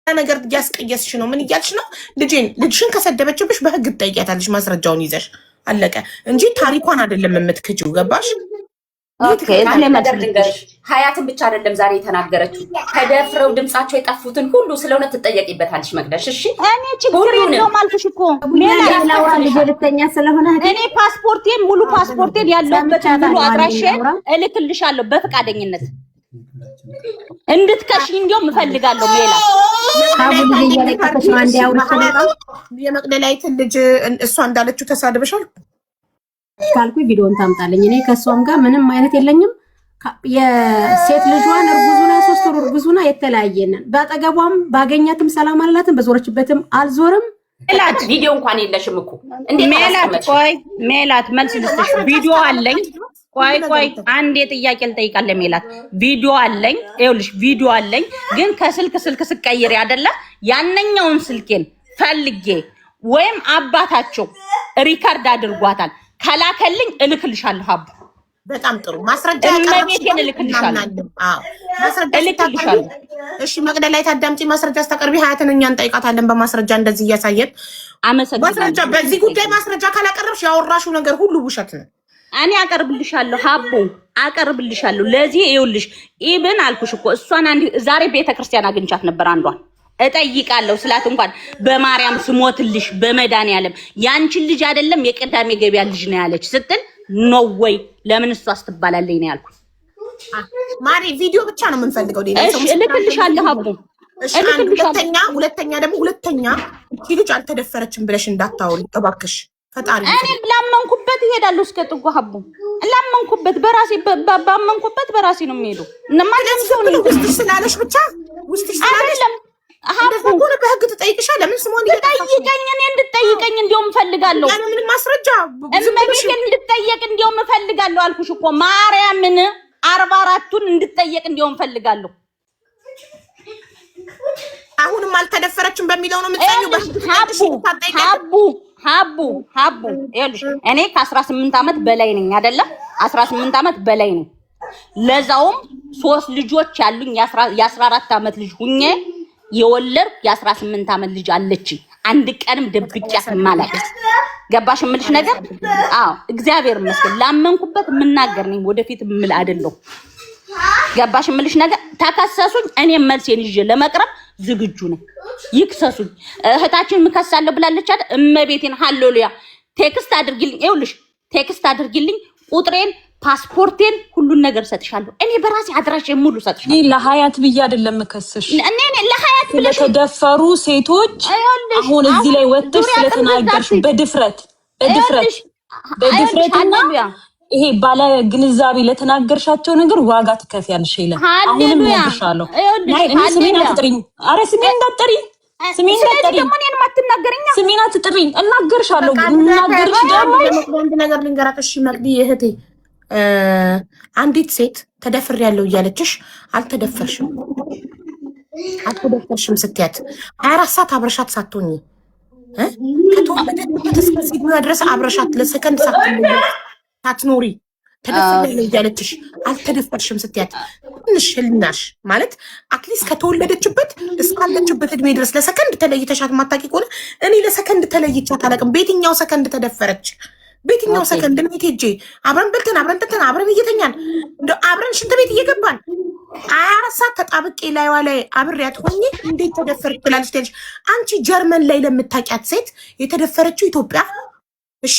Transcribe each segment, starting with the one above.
ነገር ያስቀየስሽ ነው። ምን እያልሽ ነው? ልጅሽን ከሰደበችብሽ በህግ ትጠይቂያታለሽ ማስረጃውን ይዘሽ አለቀ እንጂ ታሪኳን አይደለም የምትክጂው። ገባሽ? ኦኬ ሀያትን ብቻ አይደለም ዛሬ የተናገረችው ተደፍረው ድምጻቸው የጠፉትን ሁሉ ስለሆነ ትጠየቂበታለሽ መቅደሽ። እሺ እኔ ችግር የለውም አልኩሽ እኮ ሁለተኛ ስለሆነ እኔ ፓስፖርቴን ሙሉ ፓስፖርቴን ያለበት ሙሉ አድራሼ እልክልሻለሁ በፈቃደኝነት እንድትከሽኝ እንደውም እፈልጋለሁ። የመቅደላዊት ልጅ እሷ እንዳለችው ተሳድበሻል ካልኩ ቪዲዮን ታምጣለኝ። እኔ ከሷም ጋር ምንም አይነት የለኝም። የሴት ልጇን እርጉዙና የ3 ወር እርጉዙና የተለያየነን ባጠገቧም ባገኛትም ሰላም አላላትም በዞረችበትም አልዞርም። ሜላት ቪዲዮ እንኳን የለሽም እኮ እንዴ? ሜላት መልስ ልስጥሽ። ቪዲዮ አለኝ። ቆይ አንዴ ጥያቄ ልጠይቃለሁ ሜላት። ቪዲዮ አለኝ። ይኸውልሽ ቪዲዮ አለኝ፣ ግን ከስልክ ስቀይር አይደለ ያንኛውን ስልኬን ፈልጌ ወይም አባታቸው ሪካርድ አድርጓታል ከላከልኝ እልክልሻለሁ። አቡ በጣም ጥሩ ማስረጃ እመቤቴን እልክልሻለሁ። እልክልሻለሁ። እሺ መቅደላዊት አዳምጪ። ማስረጃ አስተቀርቢ ሀያትን እኛ እንጠይቃታለን በማስረጃ እንደዚህ እያሳየን። ማስረጃ በዚህ ጉዳይ ማስረጃ ካላቀረብሽ ያወራሽው ነገር ሁሉ ውሸት ነው። እኔ አቀርብልሻለሁ አቡ አቀርብልሻለሁ። ለዚህ ይኸውልሽ ኢብን አልኩሽ እኮ እሷን አንድ ዛሬ ቤተክርስቲያን አግኝቻት ነበር። አንዷን እጠይቃለሁ ስላት እንኳን በማርያም ስሞትልሽ በመድኃኒዓለም ያንቺን ልጅ አይደለም የቅዳሜ ገበያ ልጅ ነው ያለች ስትል ኖ ወይ ለምን እሷ አስተባላለኝ ነው ያልኩት። ማሪ ቪዲዮ ብቻ ነው የምንፈልገው። እሺ እልክልሻለሁ አቡ። ሁለተኛ ደግሞ እቺ ልጅ አልተደፈረችም ብለሽ እንዳታወሪ እባክሽ ፈጣሪ። እኔ ላመንኩበት ይሄዳሉ እስከ ጥጉ አቡ። ላመንኩበት ባመንኩበት በራሴ ነው የሚሄደው። ለማንም ሰው ነው ውስጥሽ ስላለሽ ብቻ ውስጥሽ ስላለሽ አሁን በህግ ትጠይቅሻለሽ። ለምን ስሞን ይጠይቀኝ እኔ እንድጠይቀኝ እንደውም ፈልጋለሁ። ምን ማስረጃ እመቤቴን እንድጠየቅ እንደውም ፈልጋለሁ አልኩሽ እኮ ማርያምን 44ቱን እንድጠየቅ እንደውም ፈልጋለሁ። አሁንም አልተደፈረችም በሚለው ነው የምትጠይቂው። ሀቡ ይኸውልሽ እኔ ከ18 ዓመት በላይ ነኝ አይደለ? 18 ዓመት በላይ ነኝ። ለዛውም 3 ልጆች ያሉኝ የ14 ዓመት ልጅ ሁኜ የወለድኩ የ18 ዓመት ልጅ አለች። አንድ ቀንም ደብቂያት ማላቀስ ገባሽ የምልሽ ነገር? አዎ እግዚአብሔር ይመስገን ላመንኩበት የምናገር ነኝ። ወደፊት የምል አይደለሁ። ገባሽ የምልሽ ነገር? ተከሰሱኝ፣ እኔ መልሴን ይዤ ለመቅረብ ዝግጁ ነኝ። ይክሰሱኝ። እህታችን ምከሳለሁ ብላለች አይደል? እመቤቴን ሃሌሉያ። ቴክስት አድርጊልኝ። ይኸውልሽ ቴክስት አድርጊልኝ ቁጥሬን ፓስፖርቴን ሁሉን ነገር ሰጥሻለሁ። እኔ በራሴ አድራሽ ሙሉ ሰጥሻለሁ። እኔ ለሀያት ብዬ አይደለም ከሰሽ እኔ ለሀያት ብለሽ ተደፈሩ ሴቶች አሁን እዚህ ላይ ወጥተሽ ስለተናገርሽ በድፍረትና ይሄ ባለ ግንዛቤ ለተናገርሻቸው ነገር ዋጋ ትከፍያለሽ። ይላል አሁንም ነግርሻለሁ። ስሜን አትጥሪኝ። ኧረ ስሜን እንዳትጠሪኝ። ስሜን አትጥሪኝ። እናገርሻለሁ። እናገርሽ ደግሞ አንድ ነገር ልንገራሽ። እሺ መቅዲ እህቴ አንዲት ሴት ተደፍሬያለሁ እያለችሽ አልተደፈርሽም ስትያት 24 ሰዓት አብረሻት ሳትሆኚ ከተወለደበት እስከዚህ ድረስ አብረሻት ለሰከንድ ሳትኖሪ ተደፍሬያለሁ እያለችሽ አልተደፈርሽም ስትያት ትንሽ ህልናሽ ማለት አትሊስት ከተወለደችበት እስካለችበት እድሜ ድረስ ለሰከንድ ተለይተሻት ማታቂ ከሆነ እኔ ለሰከንድ ተለይቻት አላውቅም። በየትኛው ሰከንድ ተደፈረች? በየትኛው ሰከንድ ነው ሄጄ አብረን በልተን አብረን ጠጥተን አብረን እየተኛን አብረን ሽንት ቤት እየገባን 24 ሰዓት ተጣብቄ ላይዋ ላይ አብሬያት ሆኜ እንዴት ተደፈረች ትላለች? አንቺ ጀርመን ላይ ለምታውቂያት ሴት የተደፈረችው ኢትዮጵያ። እሺ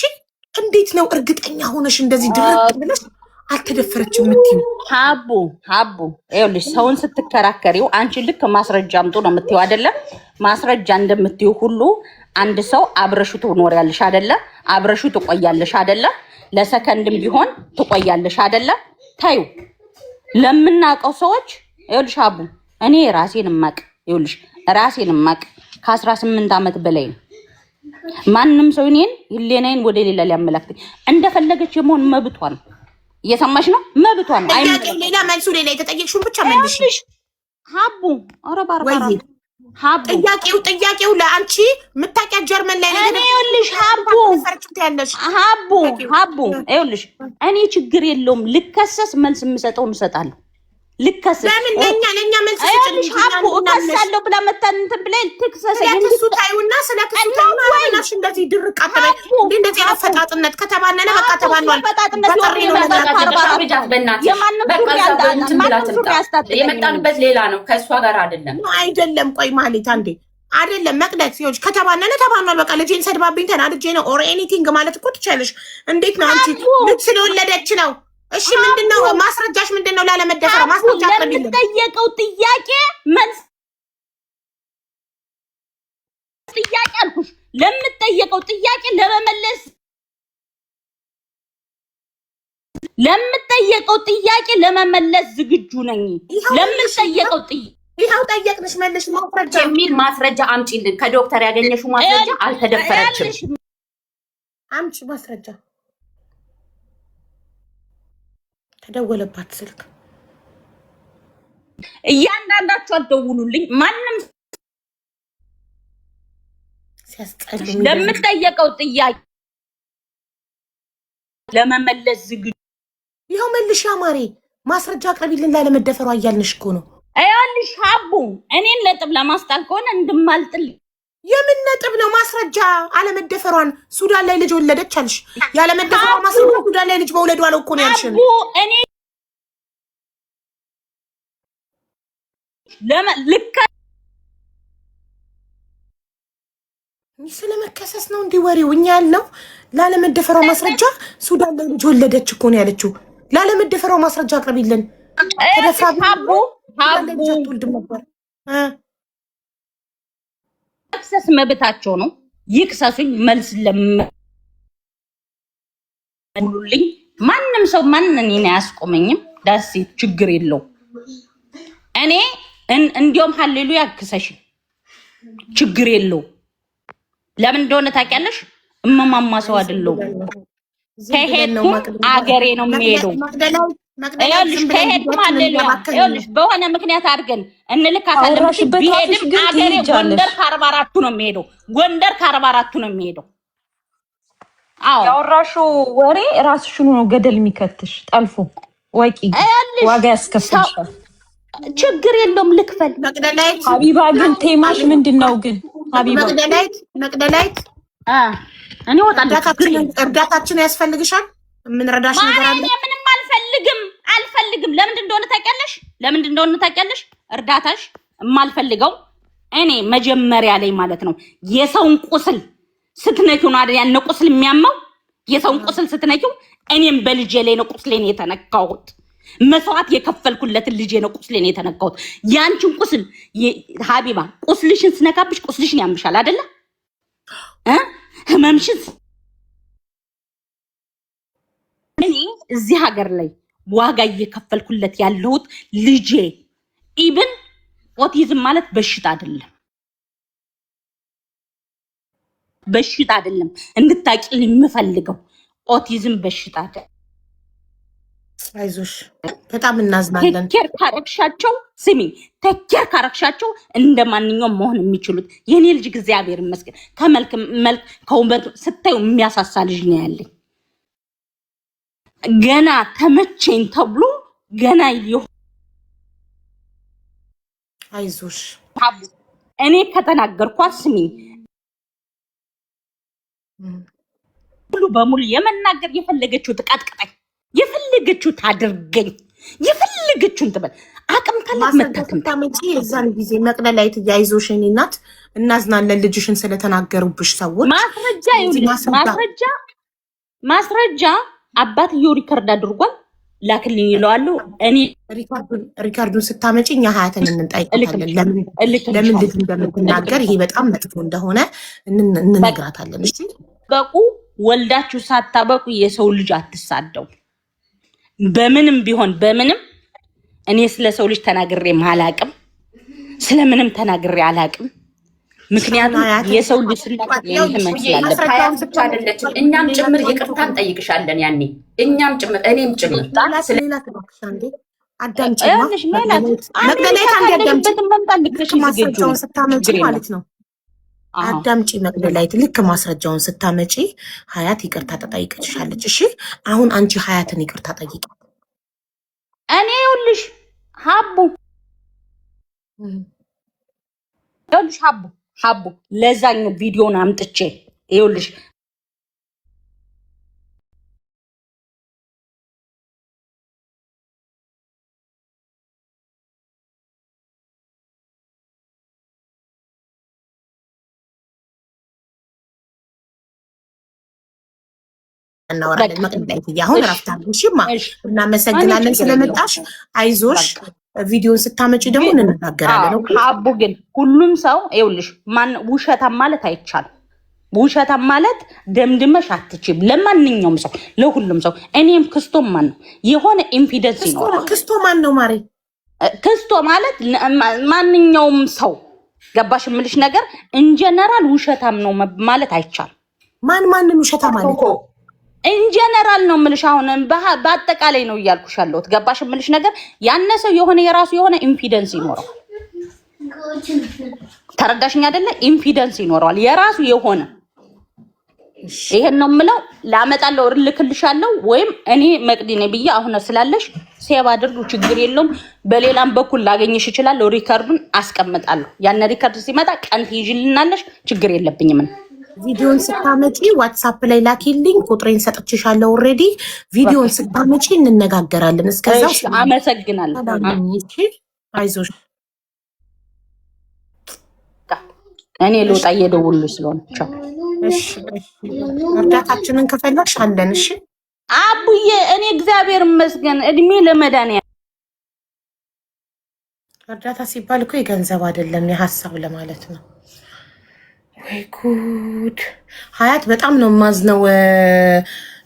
እንዴት ነው እርግጠኛ ሆነሽ እንደዚህ ድረቅ ብለሽ አልተደፈረችም የምትይው? ሀቡ ይኸውልሽ ሰውን ስትከራከሪው አንቺ ልክ ማስረጃ አምጡ ነው የምትይው አይደለ? ማስረጃ እንደምትይው ሁሉ አንድ ሰው አብረሹ ትኖሪያለሽ አይደለ? አብረሹ ትቆያለሽ አይደለ? ለሰከንድም ቢሆን ትቆያለሽ አይደለ? ታዩ ለምናውቀው ሰዎች ይኸውልሽ ሀቡ እኔ ራሴን ማቅ ከ18 ዓመት በላይ ነው። ማንም ሰው እኔን ህሌናዬን ወደ ሌላ ሊያመላክት እንደፈለገች የመሆን መብቷ ነው። እየሰማሽ ነው? መብቷ ነው። ሌላ መልሱ ሌላ የተጠየቅሽውን ብቻ መልሽ ሀቡ። ኧረ ባርባራ ጥያቄው ለአንቺ የምታውቂያት ጀርመን ላይ እኔ ይኸውልሽ ሀቡ ይኸውልሽ እኔ ችግር የለውም ልከሰስ መልስ የምሰጠውን እሰጣለሁ። ልከስ ለምን ለኛ መልስ አይልሽ አቡ እከሳለሁ ብላ መታን እንትን ብለ ትክሰሰኝ ስለክሱ ታዩና ስለክሱ ታዩና አናሽ እንደዚህ ድርቅ አጥበይ እንደዚህ አፈጣጥነት ከተባነነ በቃ ተባኗል። በጥሪ ነው የመጣንበት ሌላ ነው፣ ከእሷ ጋር አይደለም አይደለም። ቆይ ማለት አንዴ አይደለም መቅደስ ሲሆን ከተባነነ ተባኗል። በቃ ልጄን ሰድባብኝ ተናድጄ ነው ኦር ኤኒቲንግ ማለት እኮ ትችያለሽ። እንዴት ነው አንቺ ልጅ ስለወለደች ነው? እሺ ምንድነው ማስረጃሽ? ምንድነው ላለመደፈር ማስረጃ አቅርቢልኝ። ለምትጠየቀው ጥያቄ መልስ ጥያቄ አልኩሽ። ለምትጠየቀው ጥያቄ ለመመለስ ዝግጁ ነኝ። ለምትጠየቀው ይኸው ጠየቅንሽ መልሽ ማስረጃ የሚል ማስረጃ አምጪልን። ከዶክተር ያገኘሽው ማስረጃ አልተደፈረችም። አምጪ ማስረጃ። ተደወለባት ስልክ። እያንዳንዳችሁ አትደውሉልኝ። ማንም ሲያስጠሉ ለምትጠየቀው ጥያቄ ለመመለስ ዝግጁ። ይኸው መልሽ አማሬ ማስረጃ አቅርቢልን ላለመደፈሯ እያልንሽ እኮ ነው። አይዋልሽ ሀቡ እኔን ለጥብ ለማስጣል ከሆነ እንድማልጥል የምን ነጥብ ነው? ማስረጃ አለመደፈሯን ሱዳን ላይ ልጅ ወለደች አልሽ። ያለመደፈሯ ማስረጃ ሱዳን ላይ ልጅ መውለዷ ነው እኮ ነው ያልሽን። እኔ ልክ ስለመከሰስ ነው እንዲህ ወሬው። እኛ ያልነው ላለመደፈሯ ማስረጃ ሱዳን ላይ ልጅ ወለደች እኮ ነው ያለችው። ላለመደፈሯ ማስረጃ አቅርቢልን። ሀቡ ትወልድም ነበር። መክሰስ መብታቸው ነው። ይክሰሱኝ። መልስ ለምሉልኝ። ማንም ሰው እኔን አያስቆመኝም። ዳሴ ችግር የለው። እኔ እንዲያውም ሃሌሉያ ክሰሽኝ ችግር የለው። ለምን እንደሆነ ታውቂያለሽ? እመማማ ሰው አይደለሁም። ከሄድኩም አገሬ ነው የሚሄደው። ይኸውልሽ ከሄድኩም ሃሌሉያ ይኸውልሽ በሆነ ምክንያት አድርገን እንልካታለን። ቢሄድም አገሬ ጎንደር ከ44ቱ ነው የሚሄደው። ጎንደር ከ44ቱ ነው የሚሄደው። አዎ ያወራሽው ወሬ ራስሽኑ ነው ገደል የሚከትሽ። ጠልፎ ወቂ ዋጋ ያስከፍልሻል። ችግር የለውም ልክፈል። መቅደላይት ሀቢባ ግን ቴማሽ ምንድነው ግን? ሀቢባ መቅደላይት እኔ ወጣለሁ። እርዳታችን ያስፈልግሻል። የምንረዳሽ ነገር አለ። ምንም አልፈልግም። ለምን እንደሆነ ታውቂያለሽ? እርዳታሽ የማልፈልገው እኔ መጀመሪያ ላይ ማለት ነው የሰውን ቁስል ስትነኪው ነው አይደል? ያን ቁስል የሚያመው የሰውን ቁስል ስትነኪው፣ እኔም በልጄ ላይ ነው ቁስሌን የተነካሁት። መስዋዕት የከፈልኩለትን ልጄ ነው ቁስሌን የተነካሁት። ያንቺን ቁስል ሀቢባ ቁስልሽን ስነካብሽ ቁስልሽን ያምሻል አይደለ? ህመምሽን እኔ እዚህ ሀገር ላይ ዋጋ እየከፈልኩለት ያለሁት ልጄ ኢብን ኦቲዝም ማለት በሽታ አይደለም። እንድታቂል የምፈልገው ኦቲዝም በሽታ አይደለም። አይዞሽ በጣም እናዝናለን። ተኬር ካረክሻቸው እንደማንኛውም መሆን የሚችሉት የኔ ልጅ እግዚአብሔር ይመስገን ከመልክ ከውበት ስታዩ የሚያሳሳ ልጅ ነው ያለኝ። ገና ተመቸኝ ተብሎ ገና አይዞሽ እኔ ከተናገርኳት ስሚኝ ሙሉ በሙሉ የመናገር የፈለገችው ትቀጥቅጠኝ፣ የፈለገችው ታድርገኝ፣ የፈለገችውን ትበል። አቅም ካላት መታከምታመጪ የዛን ጊዜ መቅደላይት አይዞሽ የኔ እናት እናዝናለን ልጅሽን ስለተናገሩብሽ ሰዎች። ማስረጃ አባትየው ሪከርድ አድርጓል ላክልኝ ይለዋለሁ። እኔ ሪካርዱን ስታመጪ እኛ ሀያትን እንጠይቃታለን። ለምን ልጅ እንደምትናገር ይሄ በጣም መጥፎ እንደሆነ እንነግራታለን። እሺ በቁ ወልዳችሁ ሳታበቁ የሰው ልጅ አትሳደው። በምንም ቢሆን በምንም እኔ ስለ ሰው ልጅ ተናግሬ አላቅም፣ ስለምንም ተናግሬ አላቅም። ምክንያቱም የሰው ልጅ አይደለችም። እኛም ጭምር ይቅርታ እንጠይቅሻለን። ያኔ እኛም ጭምር እኔም ጭምር ማስረጃውን ስታመጪ ማለት ነው። አዳምጪ መቅደላይት፣ ልክ ማስረጃውን ስታመጪ ሀያት ይቅርታ ተጠይቀችሻለች። እሺ አሁን አንቺ ሀያትን ይቅርታ ጠይቂ። እኔ ይኸውልሽ ሀቡ ይኸውልሽ ሀቡ ለዛኛው ቪዲዮን አምጥቼ ይኸውልሽ እናወራለን። መቅደላይት አሁን ራፍታሽማ እናመሰግናለን ስለመጣሽ። አይዞሽ ቪዲዮን ስታመጪ ደግሞ እንነጋገራለን። ሀቡ ግን ሁሉም ሰው ይኸውልሽ ማን ውሸታም ማለት አይቻልም። ውሸታም ማለት ደምድመሽ አትችይም። ለማንኛውም ሰው ለሁሉም ሰው እኔም ክርስቶስ ማን ነው የሆነ ኢንፊደንስ ይኖራል። ክርስቶስ ማን ነው ማሬ? ክርስቶስ ማለት ማንኛውም ሰው ገባሽ የምልሽ ነገር ኢንጀነራል ውሸታም ነው ማለት አይቻልም። ማንን ውሸታም ማለት ኢንጀነራል ነው የምልሽ። አሁን በአጠቃላይ ነው እያልኩሽ ያለሁት ገባሽ የምልሽ ነገር ያነሰው የሆነ የራሱ የሆነ ኢንፊደንስ ይኖረዋል። ተረዳሽኝ አይደለ? ኢንፊደንስ ይኖረዋል የራሱ የሆነ ይሄን ነው የምለው። ላመጣለው እልክልሻለሁ ወይም እኔ መቅዲ ነኝ ብዬ አሁን ስላለሽ ሴቭ አድርጉ፣ ችግር የለውም። በሌላም በኩል ላገኝሽ እችላለሁ። ሪከርዱን አስቀምጣለሁ። ያን ሪከርድ ሲመጣ ቀን ትይዥልናለሽ፣ ችግር የለብኝም። ቪዲዮን ስታመጪ ዋትስአፕ ላይ ላኪልኝ፣ ቁጥሬን ሰጥቼሻለሁ። ኦልሬዲ ቪዲዮን ስታመጪ እንነጋገራለን። እስከዛው አመሰግናለሁ። አይዞሽ እኔ ልውጣ እየደወሉልኝ ስለሆነ እሺ እርዳታችንን ከፈለግሽ አለን። እሺ አቡዬ እኔ እግዚአብሔር ይመስገን እድሜ ለመድኃኒዓለም። እርዳታ ሲባል እኮ የገንዘብ አይደለም የሀሳብ ለማለት ነው። ወይ ጉድ ሀያት በጣም ነው የማዝነው።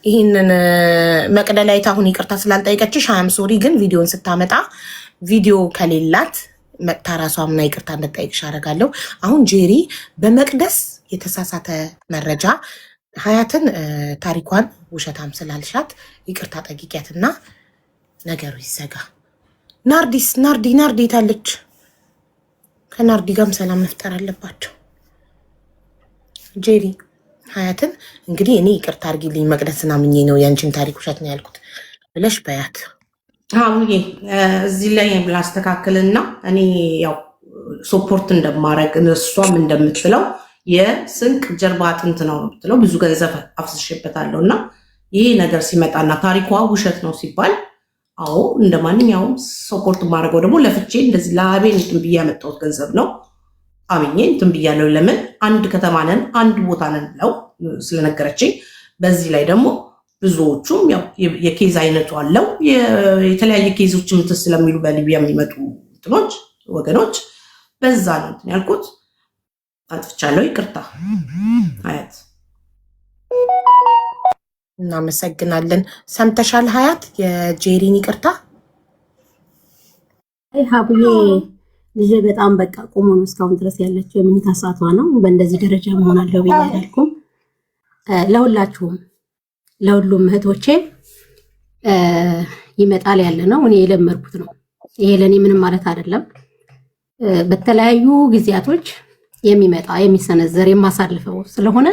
ይህንን መቅደላዊት አሁን ይቅርታ ስላልጠየቀችሽ አም ሶሪ። ግን ቪዲዮን ስታመጣ ቪዲዮ ከሌላት መጥታ ራሷ ምና ይቅርታ እንድጠይቅሽ አደርጋለሁ። አሁን ጄሪ በመቅደስ የተሳሳተ መረጃ ሀያትን ታሪኳን ውሸታም ስላልሻት ይቅርታ ጠይቂያትና ነገሩ ይዘጋ። ናርዲ ታለች። ከናርዲ ጋርም ሰላም መፍጠር አለባቸው። ጄሪ ሀያትን እንግዲህ እኔ ይቅርታ አድርጊልኝ መቅደስን አምኜ ነው ያንቺን ታሪክ ውሸት ነው ያልኩት ብለሽ በያት። አሁዬ እዚህ ላይ ላስተካክልና እኔ ያው ሶፖርት እንደማረግ እሷም እንደምትለው የስንቅ ጀርባ አጥንት ነው የምትለው ብዙ ገንዘብ አፍስሽበታለሁ እና ይሄ ነገር ሲመጣና ታሪኳ ውሸት ነው ሲባል አዎ እንደ ማንኛውም ሶፖርት ማድረገው ደግሞ ለፍቼ እንደዚህ ለአቤን እንትን ብዬ ያመጣሁት ገንዘብ ነው አምኜ እንትን ብያለሁ። ለምን አንድ ከተማ ነን አንድ ቦታ ነን ብለው ስለነገረችኝ በዚህ ላይ ደግሞ ብዙዎቹም ያው የኬዝ አይነቱ አለው የተለያየ ኬዞች እንትን ስለሚሉ በሊቢያ የሚመጡ እንትኖች ወገኖች በዛ ነው እንትን ያልኩት። አጥፍቻለሁ፣ ይቅርታ ሀያት። እናመሰግናለን። ሰምተሻል ሀያት የጄሪን ይቅርታ። ሀቡዬ ልጄ በጣም በቃ ቆሞ ነው እስካሁን ድረስ ያለችው። የምኝታ ሰዓቷ ነው። በእንደዚህ ደረጃ መሆን አለው ብዬ አላልኩም። ለሁላችሁም ለሁሉም እህቶቼ ይመጣል ያለ ነው። እኔ የለመድኩት ነው። ይሄ ለእኔ ምንም ማለት አይደለም። በተለያዩ ጊዜያቶች የሚመጣ የሚሰነዘር የማሳልፈው ስለሆነ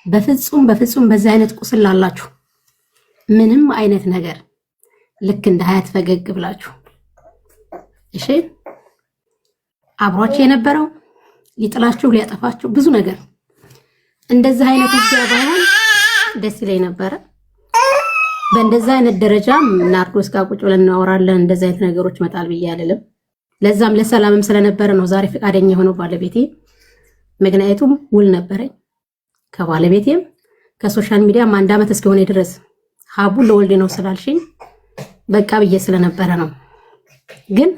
በፍጹም በዚህ አይነት ቁስል ላላችሁ ምንም አይነት ነገር ልክ እንደ ሀያት ፈገግ ብላችሁ እሺ፣ አብሯችሁ የነበረው ሊጥላችሁ ሊያጠፋችሁ ብዙ ነገር እንደዚህ አይነት ውጊያ ባይሆን ደስ ይለኝ ነበረ። በእንደዚህ አይነት ደረጃ ናርዶስ ጋር ቁጭ ብለን እናወራለን። እንደዚህ አይነት ነገሮች መጣል ብዬ አልልም። ለዛም ለሰላምም ስለነበረ ነው ዛሬ ፈቃደኛ የሆነው ባለቤቴ። ምክንያቱም ውል ነበረኝ ከባለቤቴም ከሶሻል ሚዲያም 1 ዓመት እስከሆነ ድረስ ሀቡ ለወልዴ ነው ስላልሽኝ በቃ ብዬ ስለነበረ ነው። ግን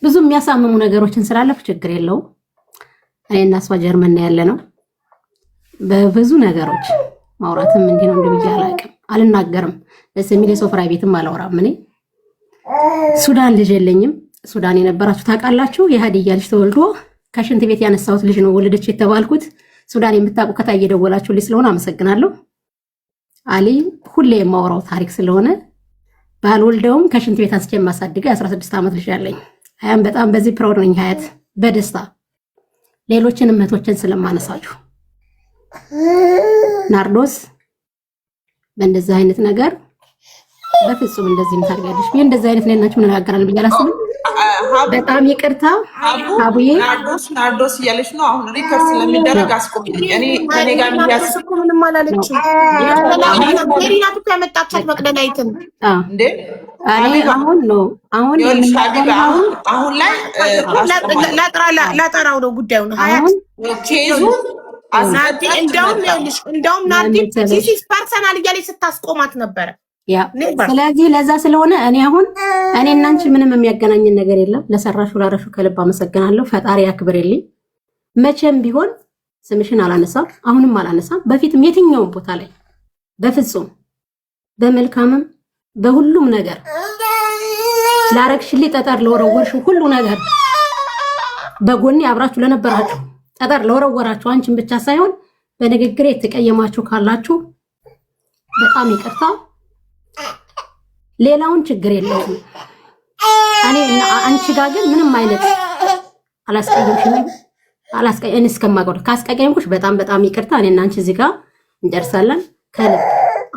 ብዙ የሚያሳምሙ ነገሮችን ስላለፍ ችግር የለውም። እኔና እሷ ጀርመን ያለ ነው። በብዙ ነገሮች ማውራትም እንዲህ ነው እንደብዬ አላውቅም፣ አልናገርም። ደስ የሚል የሶፍራ ቤትም አላወራም። እኔ ሱዳን ልጅ የለኝም። ሱዳን የነበራችሁ ታውቃላችሁ። የሀዲያ ልጅ ተወልዶ ከሽንት ቤት ያነሳሁት ልጅ ነው ወለደች የተባልኩት። ሱዳን የምታውቁ ከታየ እየደወላችሁልኝ ስለሆነ አመሰግናለሁ። አሊ ሁሌ የማወራው ታሪክ ስለሆነ ባልወልደውም ከሽንት ቤት አንስቼ የማሳድገው 16 ዓመት ልጅ አለኝ። አያም በጣም በዚህ ፕራውድ ነኝ ሀያት፣ በደስታ ሌሎችን እህቶችን ስለማነሳችሁ። ናርዶስ በእንደዚህ አይነት ነገር በፍጹም እንደዚህ ምታርጋለሽ ብዬ እንደዚህ አይነት ነናችሁ እንነጋገራለን ብዬ አላስብም። በጣም ይቅርታ አቡዬ። ናርዶስ እያለች ነው አሁን ሪከርድ ስለሚደረግ አስቆሚልኝ። እኔ ከኔ ጋር ሚያስ እኮ ምንም አላለችም። ሜሪ ናት እኮ ያመጣቻት መቅደላዊትን እንዴ እኔ አሁን ነው አሁን አሁን ላይ ላጠራው ነው ጉዳዩ ነው ሀያት ኬዙ ናርዲ እንደውም ናርዲ ሲሲስ ፐርሰናል እያለች ስታስቆማት ነበረ። ያ ስለዚህ ለዛ ስለሆነ እኔ አሁን እኔ እና አንቺ ምንም የሚያገናኝን ነገር የለም። ለሰራሽው ላረሹ ከልብ አመሰግናለሁ። ፈጣሪ ያክብርልኝ። መቼም ቢሆን ስምሽን አላነሳም፣ አሁንም አላነሳም። በፊትም የትኛውም ቦታ ላይ በፍጹም በመልካምም በሁሉም ነገር ላረግሽልኝ ጠጠር ለወረወርሽው ሁሉ ነገር በጎኔ አብራችሁ ለነበራችሁ ጠጠር ለወረወራችሁ አንቺን ብቻ ሳይሆን በንግግሬ የተቀየማችሁ ካላችሁ በጣም ይቅርታ። ሌላውን ችግር የለውም። እኔ አንቺ ጋር ግን ምንም አይነት አላስቀየምሽኝም። እኔ እስከማውቀው ካስቀየምኩሽ በጣም በጣም ይቅርታ። እኔ እና አንቺ እዚህ ጋር እንጨርሳለን ከልብ።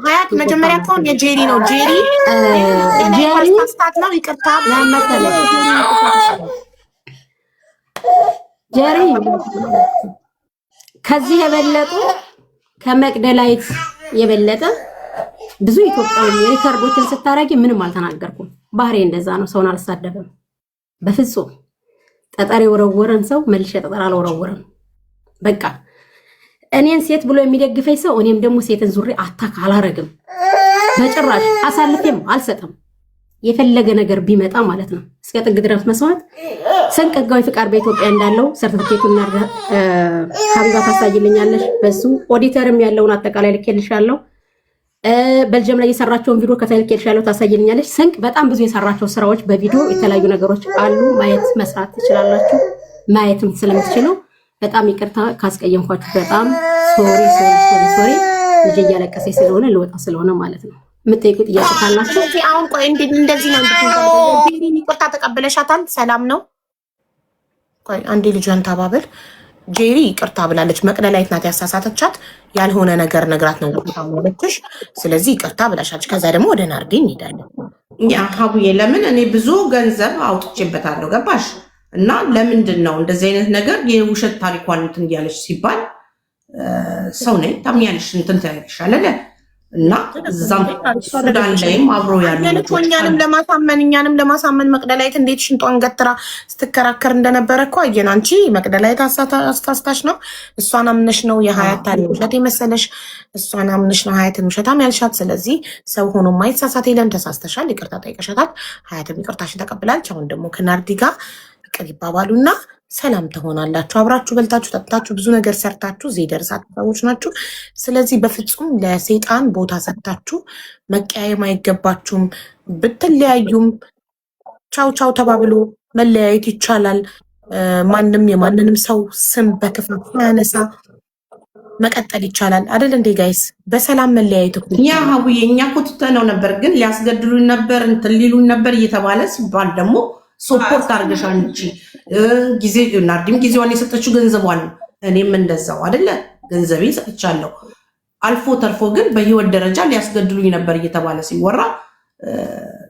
ሀያት መጀመሪያ እኮ የጄሪ ነው ጄሪ ስታት ነው ይቅርታ ጀሪ ከዚህ የበለጡ ከመቅደላዊት የበለጠ ብዙ ኢትዮጵያዊ ሪከርዶችን ስታረጊ ምንም አልተናገርኩም። ባህሬ እንደዛ ነው። ሰውን አልሳደብም በፍጹም። ጠጠር የወረወረን ሰው መልሼ ጠጠር አልወረወረም። በቃ እኔን ሴት ብሎ የሚደግፈኝ ሰው እኔም ደግሞ ሴትን ዙሪ አታክ አላረግም በጭራሽ። አሳልፌም አልሰጥም። የፈለገ ነገር ቢመጣ ማለት ነው እስከ ጥግ ድረስ መስዋዕት። ስንቅ ህጋዊ ፍቃድ በኢትዮጵያ እንዳለው ሰርቲፊኬቱን ሀቢባ ታሳይልኛለሽ። በሱ ኦዲተርም ያለውን አጠቃላይ ልኬልሻለሁ። በልጀም ላይ የሰራቸውን ቪዲዮ ከተልኬልሻለሁ ታሳይልኛለሽ። ስንቅ በጣም ብዙ የሰራቸው ስራዎች በቪዲዮ የተለያዩ ነገሮች አሉ። ማየት መስራት ትችላላችሁ። ማየትም ስለምትችሉ በጣም ይቅርታ ካስቀየምኳችሁ። በጣም ሶሪ። ልጅ እያለቀሰች ስለሆነ ልወጣ ስለሆነ ማለት ነው። የምትጠይቁ ጥያቄ ካላችሁ አሁን ቆይ እንደዚህ ነው ይቅርታ ተቀበለሻታል? ሰላም ነው? ቆይ አንዴ ልጇን ታባብል። ጄሪ ይቅርታ ብላለች። መቅደላዊት ናት ያሳሳተቻት። ያልሆነ ነገር ነግራት ነው ታሞለችሽ። ስለዚህ ይቅርታ ብላሻለች። ከዛ ደግሞ ወደ ናርዲ እንሄዳለን። ያ ሀቡዬ ለምን እኔ ብዙ ገንዘብ አውጥቼበታለሁ ገባሽ? እና ለምንድን ነው እንደዚህ አይነት ነገር የውሸት ታሪኳን እንትን እያለች ሲባል ሰው ነኝ ታምኛለሽ እንትን ታያለሻለ እና እዛም ሱዳን ላይም አብሮ ያሉ እኛንም ለማሳመን መቅደላዊት እንዴት ሽንጧን ገትራ ስትከራከር እንደነበረ እኮ አየን። አንቺ መቅደላዊት አስታስታሽ ነው። እሷን አምነሽ ነው የሀያት ታሪክ ውሸት የመሰለሽ። እሷን አምነሽ ነው ሀያትን ውሸታም ያልሻት። ስለዚህ ሰው ሆኖ ማይሳሳት የለም። ተሳስተሻል፣ ይቅርታ ጠይቀሻታል። ሀያትም ይቅርታሽን ተቀብላለች። አሁን ደግሞ ከናርዲ ጋር ይቅር ይባባሉና ሰላም ትሆናላችሁ። አብራችሁ በልታችሁ ጠጥታችሁ ብዙ ነገር ሰርታችሁ እዚህ ደርሳችሁ ሰዎች ናችሁ። ስለዚህ በፍጹም ለሰይጣን ቦታ ሰጥታችሁ መቀያየም አይገባችሁም። ብትለያዩም ቻው ቻው ተባብሎ መለያየት ይቻላል። ማንም የማንንም ሰው ስም በክፋት ያነሳ መቀጠል ይቻላል አይደል እንዴ ጋይስ? በሰላም መለያየት እኮ ያ ሀቡዬ እኛ እኮ ትተነው ነበር፣ ግን ሊያስገድሉን ነበር እንትን ሊሉን ነበር እየተባለ ሲባል ደግሞ ሶፖርት አድርገሻል እንጂ ጊዜ ናርዲም ጊዜዋን የሰጠችው ገንዘቧን እኔም እንደዛው አይደለ ገንዘቤ ሰጥቻለሁ። አልፎ ተርፎ ግን በህይወት ደረጃ ሊያስገድሉኝ ነበር እየተባለ ሲወራ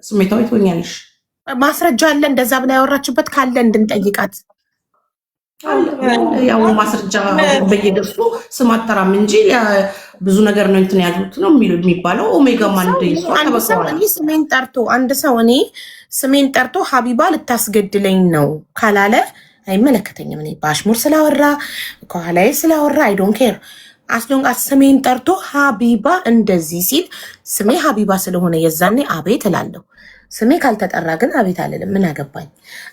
ስሜታዊ ትሆኛለሽ። ማስረጃ አለ እንደዛ ብላ ያወራችበት ካለ እንድንጠይቃት ያው ማስረጃ በየደርሱ ስም አጠራም እንጂ ብዙ ነገር ነው እንትን ያሉት ነው የሚባለው። ኦሜጋ ማንድ ስሜን ጠርቶ አንድ ሰው እኔ ስሜን ጠርቶ ሀቢባ ልታስገድለኝ ነው ካላለ አይመለከተኝም። እኔ በአሽሙር ስላወራ ከኋላዬ ስላወራ አይ ዶንት ኬር አስሎንጋስ ስሜን ጠርቶ ሀቢባ እንደዚህ ሲል ስሜ ሀቢባ ስለሆነ የዛኔ አቤት እላለሁ። ስሜ ካልተጠራ ግን አቤት አልልም። ምን አገባኝ?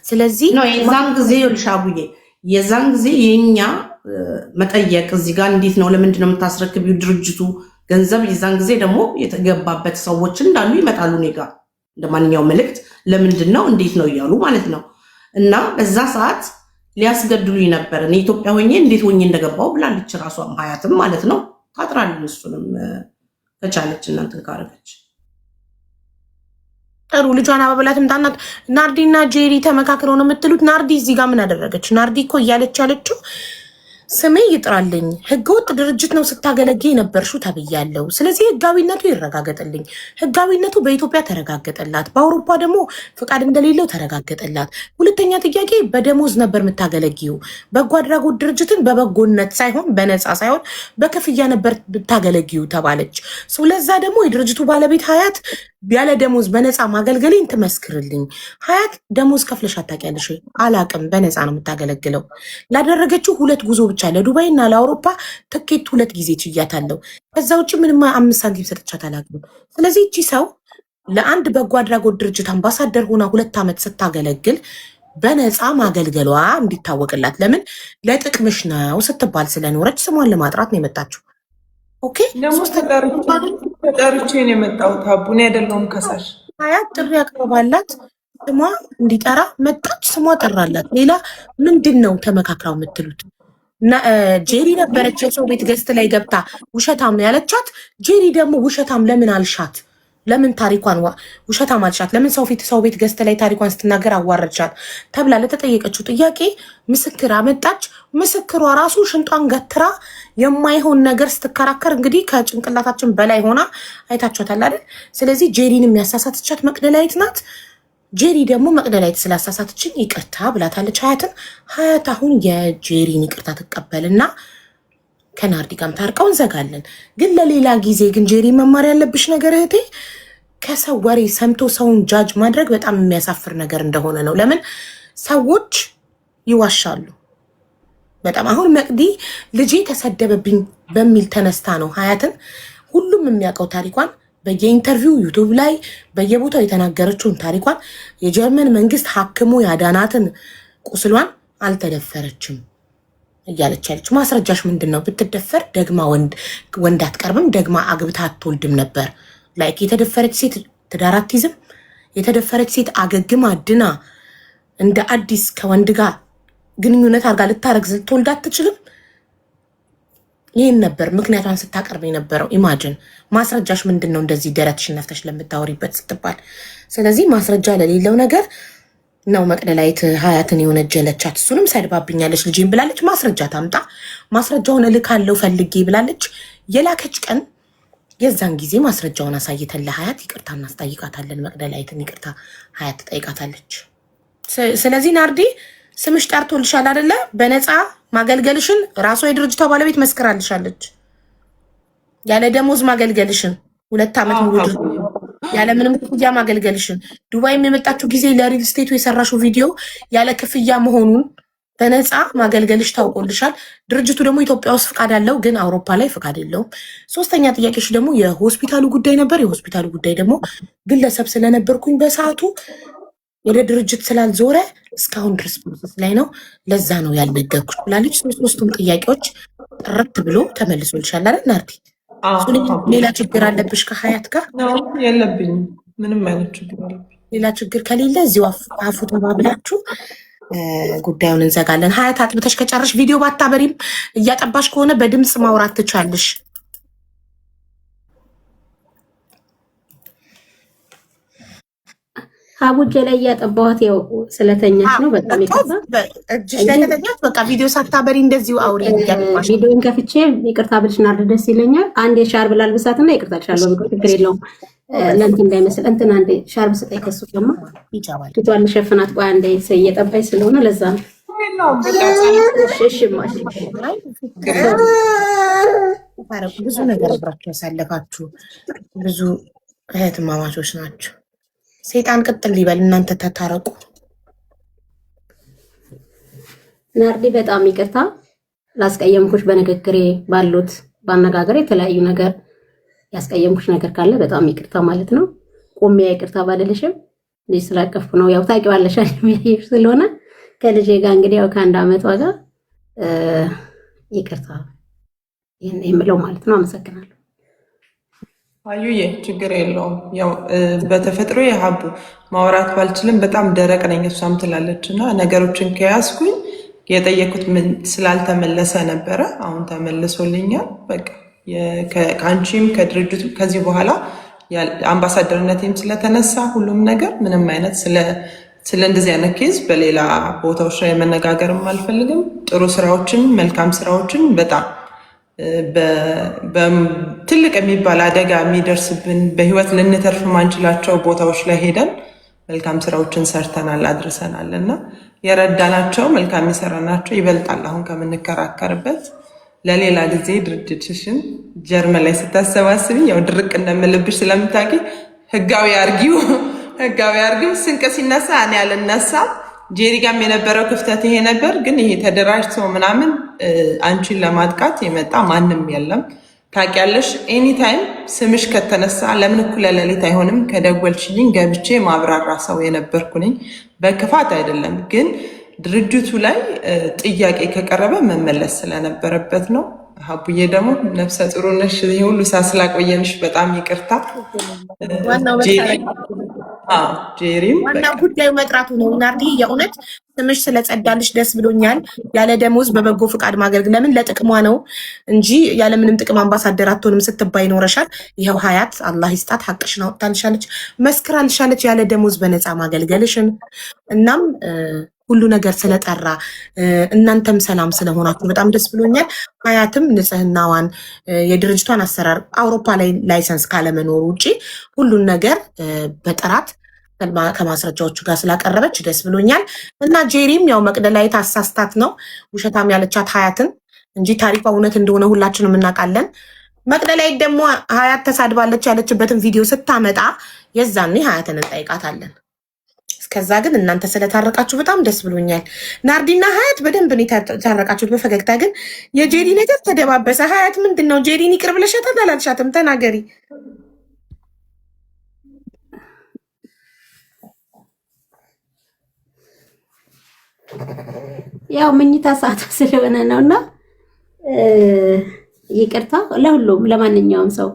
ስለዚህ ነው የዛን ጊዜ ልሻቡዬ የዛን ጊዜ የኛ መጠየቅ እዚህ ጋር እንዴት ነው ለምንድን ነው የምታስረክቢው ድርጅቱ ገንዘብ የዛን ጊዜ ደግሞ የተገባበት ሰዎች እንዳሉ ይመጣሉ እኔ ጋር እንደማንኛውም መልእክት ለምንድን ነው እንዴት ነው እያሉ ማለት ነው። እና በዛ ሰዓት ሊያስገድሉኝ ነበር። እኔ ኢትዮጵያ ሆኜ እንዴት ሆኜ እንደገባው ብላለች ራሷም ሀያትም ማለት ነው። ታጥራለች እሱንም ከቻለች እናንትን ካረገች ጥሩ ልጇን አባበላትም ታናት ናርዲና ጄሪ ተመካክረው ነው የምትሉት። ናርዲ እዚህ ጋር ምን አደረገች? ናርዲ እኮ እያለች ያለችው ስሜ ይጥራልኝ። ህገወጥ ድርጅት ነው ስታገለግይ የነበርሽው ተብያለሁ። ስለዚህ ህጋዊነቱ ይረጋገጥልኝ። ህጋዊነቱ በኢትዮጵያ ተረጋገጠላት፣ በአውሮፓ ደግሞ ፍቃድ እንደሌለው ተረጋገጠላት። ሁለተኛ ጥያቄ በደሞዝ ነበር የምታገለግዩ። በጎ አድራጎት ድርጅትን በበጎነት ሳይሆን በነፃ ሳይሆን በክፍያ ነበር ብታገለግዩ ተባለች። ስለዛ ደግሞ የድርጅቱ ባለቤት ሀያት ያለ ደሞዝ በነፃ ማገልገሌን ትመስክርልኝ። ሀያት ደሞዝ ከፍለሽ አታውቂያለሽ? አላቅም። በነፃ ነው የምታገለግለው። ላደረገችው 2 ጉዞ ብቻ ለዱባይ እና ለአውሮፓ ትኬት 2 ጊዜ ችያታለሁ። ከዛ ውጭ ምንም 5 ሳንቲም ሰጥቻት አላውቅም። ስለዚህ እቺ ሰው ለአንድ በጎ አድራጎት ድርጅት አምባሳደር ሆና 2 ዓመት ስታገለግል በነፃ ማገልገሏ እንዲታወቅላት፣ ለምን ለጥቅምሽ ነው ስትባል ስለኖረች ስሟን ለማጥራት ነው የመጣችው። ኦኬ ደግሞ ተጠርቼ ነው የመጣሁት። አቡኔ አይደለሁም ከሳሽ። ሀያት ጥሪ ያቀርባላት ስሟ እንዲጠራ መጣች። ስሟ ጠራላት። ሌላ ምንድን ነው ተመካክራው የምትሉት? ጄሪ ነበረች የሰው ቤት ገዝት ላይ ገብታ ውሸታም ነው ያለቻት። ጄሪ ደግሞ ውሸታም ለምን አልሻት? ለምን ታሪኳን ውሸታም አልሻት? ለምን ሰው ቤት ገዝት ላይ ታሪኳን ስትናገር አዋረድሻት? ተብላ ለተጠየቀችው ጥያቄ ምስክር አመጣች። ምስክሯ ራሱ ሽንጧን ገትራ የማይሆን ነገር ስትከራከር እንግዲህ ከጭንቅላታችን በላይ ሆና አይታችኋታል አይደል? ስለዚህ ጄሪን የሚያሳሳትቻት መቅደላዊት ናት። ጄሪ ደግሞ መቅደላዊት ስላሳሳትችን ይቅርታ ብላታለች ሀያትን። ሀያት አሁን የጄሪን ይቅርታ ትቀበልና ከናርዲ ጋርም ታርቀው እንዘጋለን። ግን ለሌላ ጊዜ ግን ጄሪ መማር ያለብሽ ነገር እህቴ፣ ከሰው ወሬ ሰምቶ ሰውን ጃጅ ማድረግ በጣም የሚያሳፍር ነገር እንደሆነ ነው። ለምን ሰዎች ይዋሻሉ በጣም። አሁን መቅዲ ልጄ ተሰደበብኝ በሚል ተነስታ ነው ሀያትን ሁሉም የሚያውቀው ታሪኳን በየኢንተርቪው ዩቱብ ላይ በየቦታው የተናገረችውን ታሪኳን የጀርመን መንግስት ሀክሞ ያዳናትን ቁስሏን አልተደፈረችም እያለች ያለች። ማስረጃሽ ምንድን ነው? ብትደፈር ደግማ ወንድ አትቀርብም፣ ደግማ አግብታ አትወልድም ነበር። ላይክ የተደፈረች ሴት ትዳር አትይዝም። የተደፈረች ሴት አገግማ ድና እንደ አዲስ ከወንድ ጋር ግንኙነት አድርጋ ልታረግዝ ልትወልድ አትችልም። ይህን ነበር ምክንያቷን ስታቀርብ የነበረው። ኢማጅን ማስረጃሽ ምንድን ነው? እንደዚህ ደረትሽን ነፍተሽ ለምታወሪበት ስትባል። ስለዚህ ማስረጃ ለሌለው ነገር ነው መቅደላዊት ሀያትን የወነጀለቻት። እሱንም ሰድባብኛለች ልጄን ብላለች። ማስረጃ ታምጣ። ማስረጃውን እልካለሁ ፈልጌ ብላለች። የላከች ቀን የዛን ጊዜ ማስረጃውን አሳይተን ለሀያት ይቅርታ እናስጠይቃታለን። መቅደላዊትን ይቅርታ ሀያት ትጠይቃታለች። ስለዚህ ናርዲ ስምሽ ጠርቶልሻል አይደለ? በነፃ ማገልገልሽን ራሷ የድርጅቷ ባለቤት መስክራልሻለች። ያለ ደሞዝ ማገልገልሽን 2 ዓመት ሙሉ ያለ ምንም ክፍያ ማገልገልሽን፣ ዱባይም የመጣችው ጊዜ ለሪል ስቴቱ የሰራሽው ቪዲዮ ያለ ክፍያ መሆኑን በነፃ ማገልገልሽ ታውቆልሻል። ድርጅቱ ደግሞ ኢትዮጵያ ውስጥ ፍቃድ አለው፣ ግን አውሮፓ ላይ ፍቃድ የለውም። 3ኛ ጥያቄሽ ደግሞ የሆስፒታሉ ጉዳይ ነበር። የሆስፒታሉ ጉዳይ ደግሞ ግለሰብ ስለነበርኩኝ በሰዓቱ ወደ ድርጅት ስላልዞረ እስካሁን ድረስ ፕሮሰስ ላይ ነው፣ ለዛ ነው ያልነገርኩሽ ብላለች። 3ቱም ጥያቄዎች ጥርት ብሎ ተመልሶልሻል አይደል ናርዲ? ሌላ ችግር አለብሽ ከሀያት ጋር? የለብኝም፣ ምንም አይነት ችግር አለብኝ። ሌላ ችግር ከሌለ እዚሁ አፉ ተባብላችሁ ጉዳዩን እንዘጋለን። ሀያት አጥብተሽ ከጨረሽ ቪዲዮ ባታበሪም እያጠባሽ ከሆነ በድምፅ ማውራት ትቻለሽ። አቡጀ ላይ እያጠባኋት ያው ስለተኛች ነው። በጣም ይቅርታ። እጅሽ ላይ ከተኛች በቃ ቪዲዮ ሳታበሪ እንደዚሁ አውሪ። ቪዲዮን ከፍቼ ይቅርታ ብልሽ ናርድ ደስ ይለኛል። አንዴ ሻርብ ላልብሳትና ይቅርታ ልሻለሁ። ችግር የለውም። ለእንትን እንዳይመስል እንትን አንዴ ሻርብ ስጠኝ። ከሱ ደግሞ ፊቷን ልሸፍናት። ቆይ አንዴ እየጠባኝ ስለሆነ ለዛ ነው። ብዙ ነገር አብራችሁ ያሳለፋችሁ ብዙ እህትማማቾች ናቸው። ሰይጣን ቅጥል ሊበል፣ እናንተ ተታረቁ። ናርዲ በጣም ይቅርታ ላስቀየምኩሽ፣ በንግግሬ ባሉት ባነጋገር የተለያዩ ነገር ያስቀየምኩሽ ነገር ካለ በጣም ይቅርታ ማለት ነው። ቆሚያ ይቅርታ ባልልሽም ልጅ ስላቀፍኩ ነው። ያው ታውቂዋለሽ ስለሆነ ከልጄ ጋር እንግዲህ ያው ከ1 ዓመቷ ጋር ይቅርታ የምለው ማለት ነው። አመሰግናለሁ። አዩዬ ችግር የለውም። ያው በተፈጥሮ የሀቡ ማውራት ባልችልም በጣም ደረቅ ነኝ እሷም ትላለች እና ነገሮችን ከያዝኩኝ የጠየኩት ምን ስላልተመለሰ ነበረ። አሁን ተመልሶልኛል። በቃ ከአንቺም ከድርጅቱ ከዚህ በኋላ አምባሳደርነቴም ስለተነሳ ሁሉም ነገር ምንም አይነት ስለ ስለ እንደዚህ አይነት ኬዝ በሌላ ቦታዎች ላይ መነጋገርም አልፈልግም። ጥሩ ስራዎችን፣ መልካም ስራዎችን በጣም ትልቅ የሚባል አደጋ የሚደርስብን በህይወት ልንተርፍ ማንችላቸው ቦታዎች ላይ ሄደን መልካም ስራዎችን ሰርተናል፣ አድርሰናል እና የረዳናቸው መልካም የሰራናቸው ይበልጣል አሁን ከምንከራከርበት። ለሌላ ጊዜ ድርጅትሽን ጀርመን ላይ ስታሰባስቢ ያው ድርቅ እንደምልብሽ ስለምታውቂ ህጋዊ አርጊው ስንቅ ሲነሳ እኔ አልነሳም። ጄሪ ጋም የነበረው ክፍተት ይሄ ነበር። ግን ይሄ ተደራጅቶ ምናምን አንቺን ለማጥቃት የመጣ ማንም የለም። ታውቂያለሽ፣ ኤኒታይም ስምሽ ከተነሳ ለምን እኩለ ሌሊት አይሆንም ከደወልሽልኝ ገብቼ ማብራራ ሰው የነበርኩ ነኝ። በክፋት አይደለም፣ ግን ድርጅቱ ላይ ጥያቄ ከቀረበ መመለስ ስለነበረበት ነው። ሀቡዬ ደግሞ ነፍሰ ጥሩ ነሽ። ይሄ ሁሉ ሳስላቆየንሽ በጣም ይቅርታ። ጄሪም ዋናው ጉዳዩ መጥራቱ ነው። ናርዲ የእውነት ስምሽ ስለጸዳልሽ ደስ ብሎኛል። ያለ ደሞዝ በበጎ ፍቃድ ማገልገል ለምን ለጥቅሟ ነው እንጂ ያለምንም ጥቅም አምባሳደር አትሆንም ስትባይ ኖረሻል። ይኸው ሀያት አላህ ይስጣት ሀቅሽን አውጥታልሻለች፣ መስክራልሻለች ያለ ደሞዝ በነፃ ማገልገልሽን። እናም ሁሉ ነገር ስለጠራ እናንተም ሰላም ስለሆናችሁ በጣም ደስ ብሎኛል። ሀያትም ንጽህናዋን የድርጅቷን አሰራር አውሮፓ ላይ ላይሰንስ ካለመኖሩ ውጭ ሁሉን ነገር በጥራት ከማስረጃዎቹ ጋር ስላቀረበች ደስ ብሎኛል። እና ጄሪም ያው መቅደላዊት አሳስታት ነው ውሸታም ያለቻት ሀያትን እንጂ ታሪኳ እውነት እንደሆነ ሁላችንም እናውቃለን። መቅደላዊት ደግሞ ሀያት ተሳድባለች ያለችበትን ቪዲዮ ስታመጣ የዛኔ ሀያትን እንጠይቃታለን። እስከዛ ግን እናንተ ስለታረቃችሁ በጣም ደስ ብሎኛል። ናርዲና ሀያት በደንብ ነው የታረቃችሁት በፈገግታ። ግን የጄሪ ነገር ተደባበሰ። ሀያት ምንድን ነው ጄሪን ይቅር ብለሻታል አላልሻትም? ተናገሪ። ያው መኝታ ሰዓት ስለሆነ ነውና ይቅርታ ለሁሉም ለማንኛውም ሰው።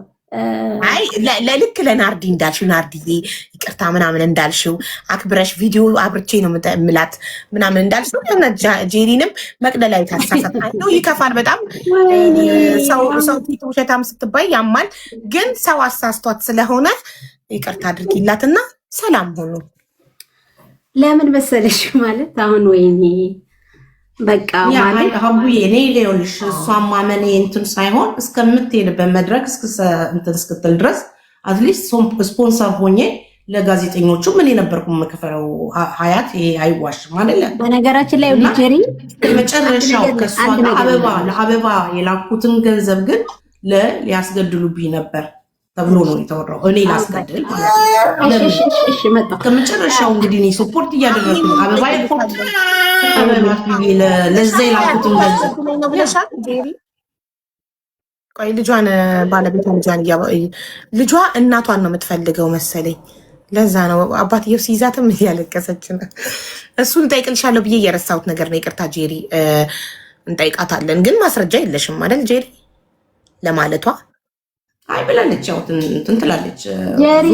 አይ ለልክ ለናርዲ እንዳልሽው ናርዲዬ ይቅርታ ምናምን እንዳልሽው አክብረሽ ቪዲዮ አብርቼ ነው ምላት ምናምን እንዳልሽው ጄሪንም መቅደላዊት አሳሳት ነው። ይከፋል በጣም ሰው ፊት ውሸታም ስትባይ ያማል። ግን ሰው አሳስቷት ስለሆነ ይቅርታ አድርጊላትና ሰላም ሆኑ። ለምን መሰለሽ ማለት አሁን ወይኔ በቃ ማለት ሀቡዬ እኔ ሌሎልሽ እሷን ማመኔ እንትን ሳይሆን እስከምትሄድበት መድረክ እንትን እስክትል ድረስ አትሊስት ስፖንሰር ሆኜ ለጋዜጠኞቹ ምን የነበርኩ የምከፈለው ሀያት ይሄ አይዋሽም አይደለ? በነገራችን ላይ ሊጀሪ መጨረሻው ከእሷ ለአበባ የላኩትን ገንዘብ ግን ሊያስገድሉብኝ ነበር ተብሎ ነው የተወራው። እኔ ላስገድል ማለት ነው። ከመጨረሻው እንግዲህ እኔ ሶፖርት እያደረግኩ አበባ ሪፖርት ለዛ የላኩትን ገንዘብ ቆይ ልጇን ባለቤቷ ልጇ እናቷን ነው የምትፈልገው መሰለኝ። ለዛ ነው አባትየው ሲይዛትም እያለቀሰች ነው። እሱን እንጠይቅልሻለሁ ብዬ የረሳሁት ነገር ነው። ይቅርታ ጄሪ፣ እንጠይቃታለን። ግን ማስረጃ የለሽም አይደል ጄሪ ለማለቷ? አይ ብላለች፣ ያው እንትን ትላለች። ጄሪ